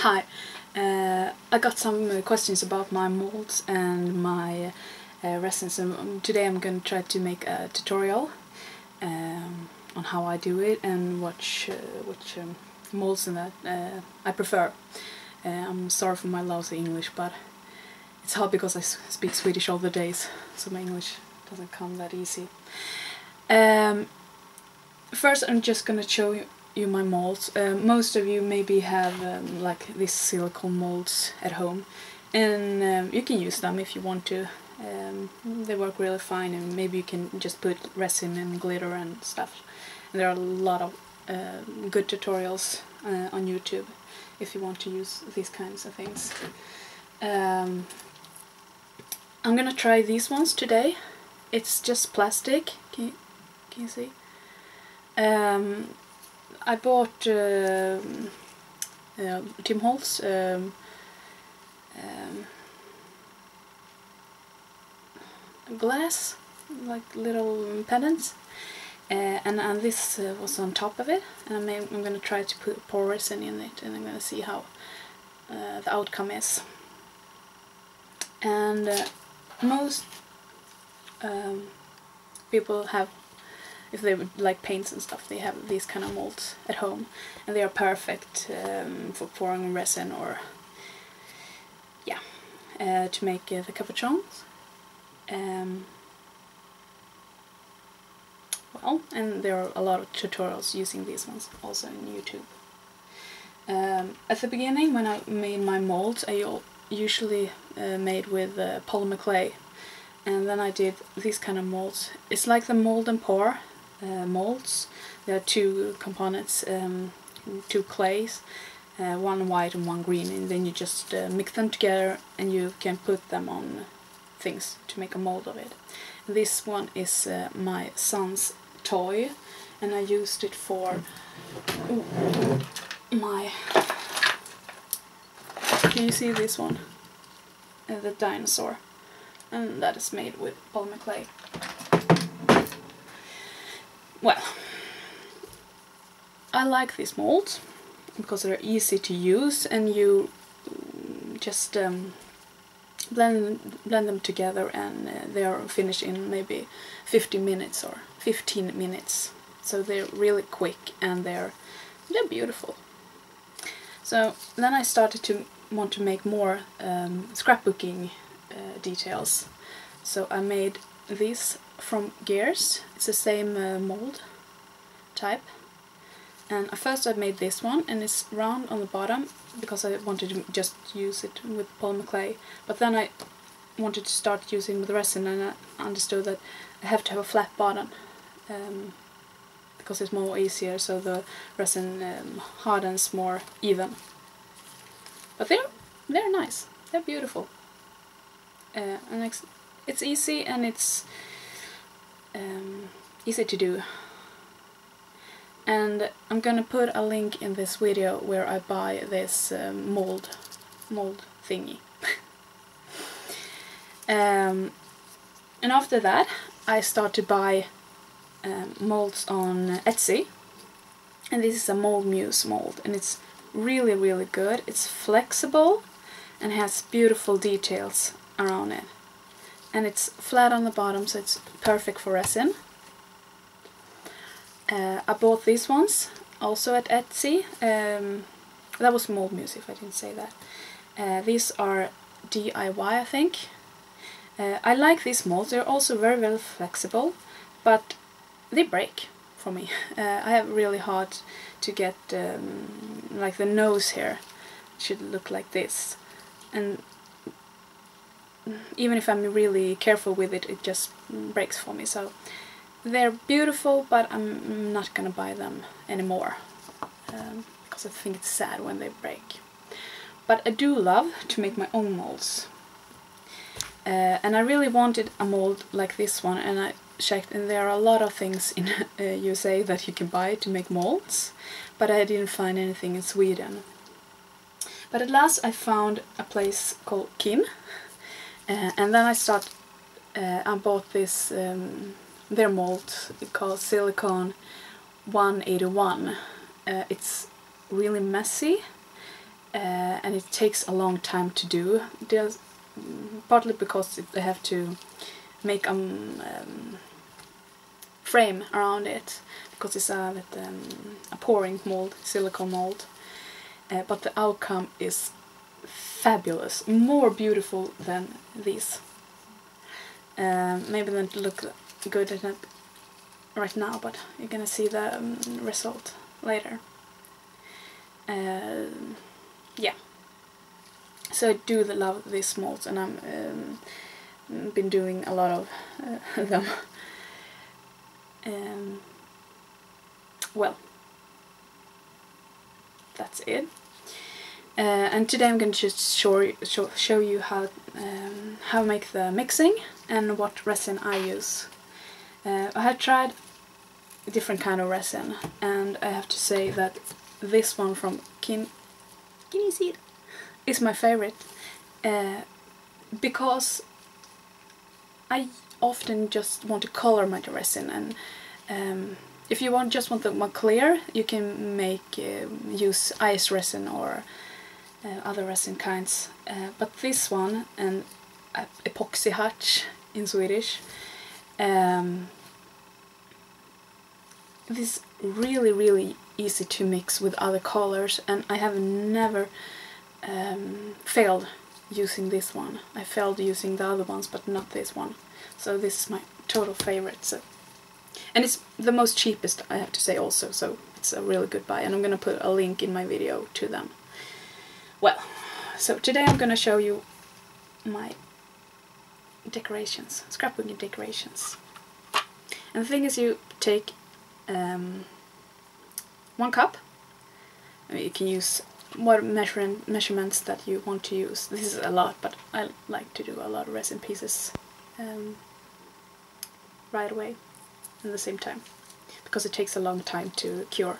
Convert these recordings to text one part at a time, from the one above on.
Hi, I got some questions about my molds and my resins, and today I'm going to try to make a tutorial on how I do it and which molds and that I prefer. I'm sorry for my lousy English, but it's hard because I speak Swedish all the days, so my English doesn't come that easy. First I'm just going to show you my molds. Most of you maybe have like these silicone molds at home, and you can use them if you want to. They work really fine, and maybe you can just put resin and glitter and stuff. And there are a lot of good tutorials on YouTube if you want to use these kinds of things. I'm gonna try these ones today. It's just plastic. Can you see? I bought Tim Holtz glass, like little pendants, and this was on top of it, and I'm going to try to pour resin in it, and I'm going to see how the outcome is. And most people have, if they would like paints and stuff, they have these kind of molds at home, and they are perfect for pouring resin or to make the capuchons. Well, and there are a lot of tutorials using these ones also on YouTube. At the beginning, when I made my molds, I usually made with polymer clay, and then I did these kind of molds. It's like the mold and pour molds. There are two components, two clays, one white and one green, and then you just mix them together and you can put them on things to make a mold of it. This one is my son's toy, and I used it for my... Can you see this one? The dinosaur, and that is made with polymer clay. Well, I like these molds because they're easy to use, and you just blend them together, and they are finished in maybe 15 minutes or 15 minutes. So they're really quick, and they're beautiful. So then I started to want to make more scrapbooking details. So I made these from gears. It's the same mold type. And first I made this one, and it's round on the bottom because I wanted to just use it with polymer clay. But then I wanted to start using with resin, and I understood that I have to have a flat bottom because it's more easier, so the resin hardens more even. But they're nice. They're beautiful. And it's easy, and it's easy to do. And I'm gonna put a link in this video where I buy this mold thingy. And after that I start to buy molds on Etsy, and this is a Mold Muse mold, and it's really good. It's flexible and has beautiful details around it, and it's flat on the bottom, so it's perfect for resin. I bought these ones also at Etsy. That was Mold Muse, if I didn't say that. These are DIY, I think. I like these molds. They're also very flexible, but they break for me. I have really hard to get like the nose here should look like this, and even if I'm really careful with it, it just breaks for me. So they're beautiful, but I'm not gonna buy them anymore because I think it's sad when they break. But I do love to make my own molds, and I really wanted a mold like this one, and I checked, and there are a lot of things in USA that you can buy to make molds, but I didn't find anything in Sweden. But at last I found a place called Kim, and then I bought this their mold called Silicone 181. It's really messy, and it takes a long time to do. There's, partly because they have to make a frame around it, because it's a pouring mold, silicone mold. But the outcome is fabulous, more beautiful than these. Maybe don't look good at it right now, but you're gonna see the result later. Yeah. So I do love these molds, and I'm been doing a lot of them. Well, that's it. And today I'm going to just show you how I make the mixing and what resin I use. I have tried different kind of resin, and I have to say that this one from Can you see it? Is my favorite, because I often just want to color my resin, and if you just want them clear, you can use ice resin or other resin kinds. But this one, and epoxy hatch in Swedish, this is really easy to mix with other colors, and I have never failed using this one. I failed using the other ones, but not this one. So this is my total favorite. So, and it's the most cheapest, I have to say also, so it's a really good buy, and I'm gonna put a link in my video to them. Well, so today I'm gonna show you my decorations, scrapbooking decorations. And the thing is, you take 1 cup. You can use what measurements that you want to use. This is a lot, but I like to do a lot of resin pieces right away at the same time, because it takes a long time to cure.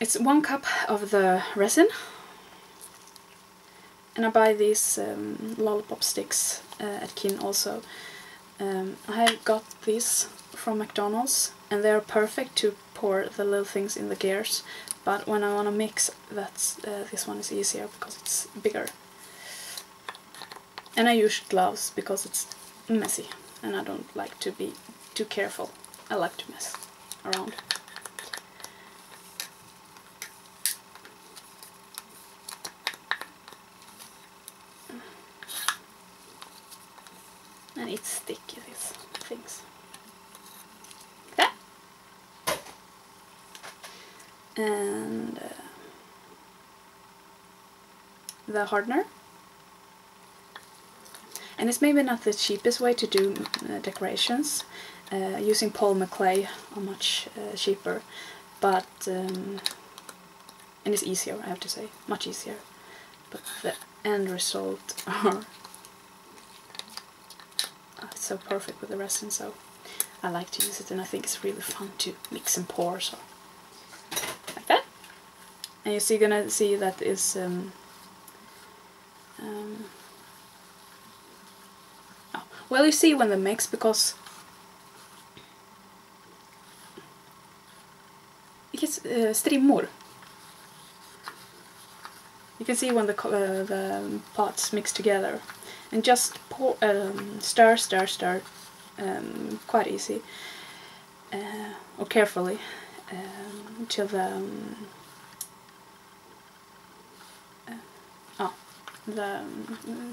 It's 1 cup of the resin, and I buy these lollipop sticks at Kin also. I got these from McDonald's, and they're perfect to pour the little things in the gears, but when I want to mix, this one is easier because it's bigger. And I use gloves because it's messy, and I don't like to be too careful. I like to mess around. And it's sticky, these things. That. And the hardener. And it's maybe not the cheapest way to do decorations. Using polymer clay are much cheaper, but and it's easier, I have to say, much easier. But the end result are so perfect with the resin, so I like to use it, and I think it's really fun to mix and pour, so like that. And you're gonna see that is well, you see when they mix, because it gets strimmor. You can see when the pots mix together, and just pour, stir, quite easy, or carefully, until the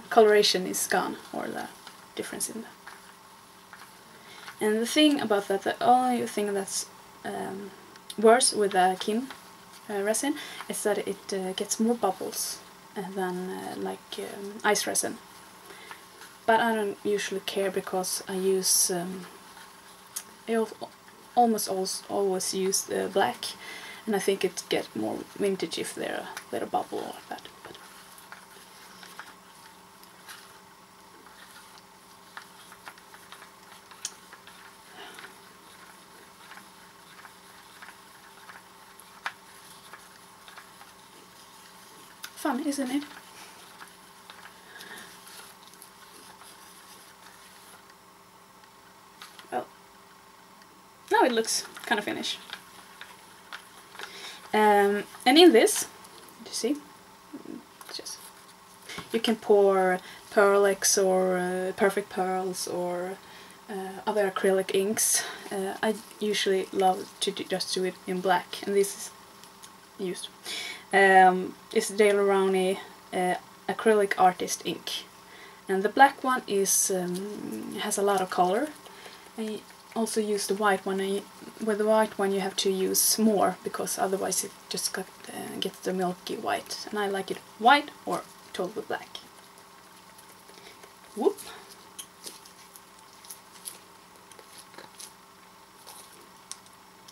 coloration is gone, or the difference in the. And the thing about that, the only thing that's worse with the Kin resin is that it gets more bubbles than like ice resin. But I don't usually care, because I use I almost always use black, and I think it gets more vintage if they're a bubble or that. But fun, isn't it? Well, now it looks kind of finished. And in this, you see, just you can pour Pearlex or Perfect Pearls or other acrylic inks. I usually love to just do it in black, and this is used. It's Dale Rowney acrylic artist ink, and the black one is has a lot of color. I also use the white one. With the white one you have to use more because otherwise it just gets the milky white, and I like it white or totally black. Whoop.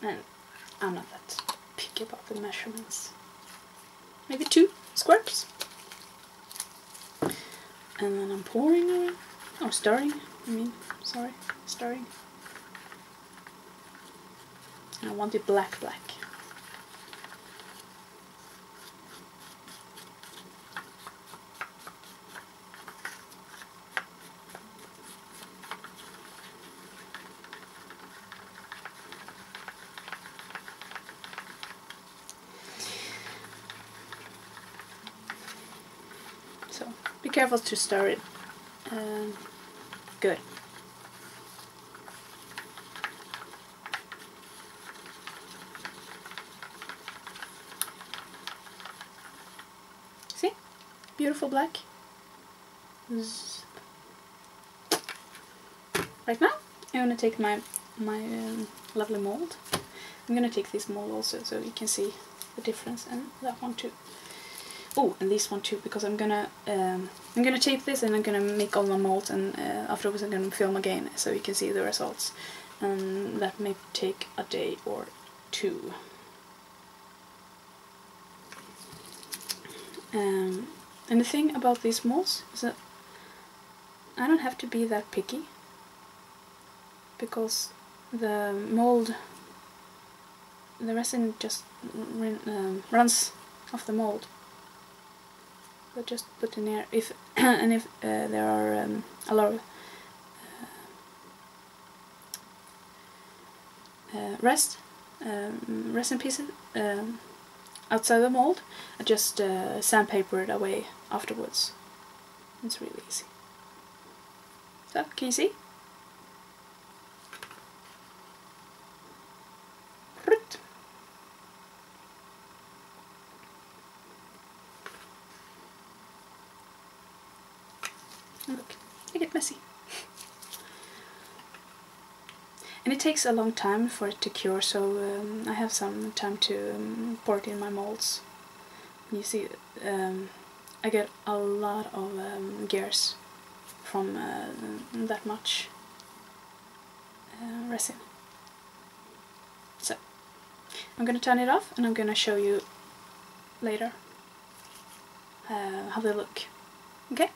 And I'm not that picky about the measurements. Maybe 2 squares. And then I'm pouring it, or stirring, stirring. And I want it black. So be careful to stir it. Good. See? Beautiful black. Right now I'm gonna take my lovely mold. I'm gonna take this mold also so you can see the difference, and that one too. Oh, and this one too, because I'm gonna tape this and I'm gonna make all my molds, and afterwards I'm gonna film again so you can see the results. And that may take a day or 2. And the thing about these molds is that I don't have to be that picky, because the mold, the resin just runs off the mold. So just put in here, if and if there are a lot of resin pieces outside the mold, I just sandpaper it away afterwards. It's really easy. So, can you see? Look, they get messy. And it takes a long time for it to cure, so I have some time to pour it in my molds. You see, I get a lot of gears from that much resin. So, I'm gonna turn it off and I'm gonna show you later how they look. Okay?